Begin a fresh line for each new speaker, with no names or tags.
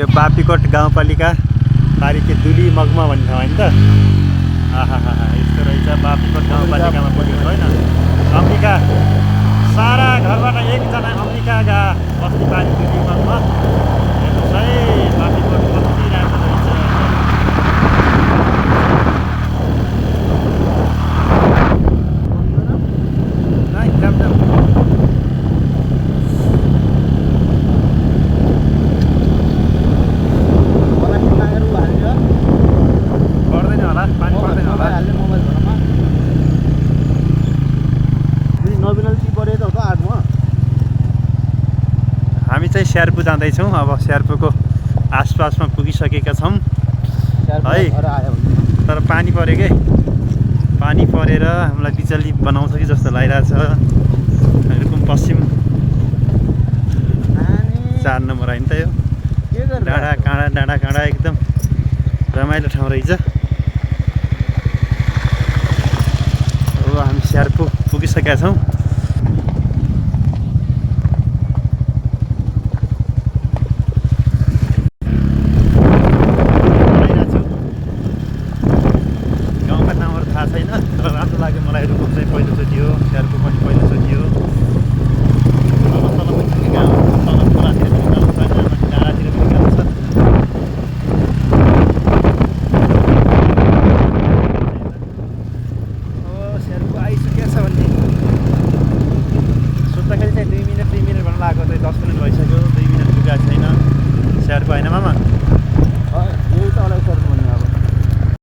यो बापीकोट गाउँपालिका पारिके दुली मगमा भन्ने ठाउँ होइन त। आहा यस्तो रहेछ बापीकोट गाउँपालिकामा पुगेको होइन। अम्बिका सारा घरबाट एकजना अम्बिकाका बस्ती पारी दुली मगमा हेर्नुहोस् है। बापीकोट कति राम्रो रहेछ। हामी चाहिँ स्यार्पु जाँदैछौँ। अब स्यार्पुको आसपासमा पुगिसकेका छौँ है। तर पानी पऱ्यो के, पानी परेर हामीलाई बिचल्ली बनाउँछ कि जस्तो लागिरहेछ। रुकुम पश्चिम 4 नम्बर होइन त यो। डाँडा काँडा एकदम रमाइलो ठाउँ रहेछ। अब हामी स्यार्पु पुगिसकेका छौँ।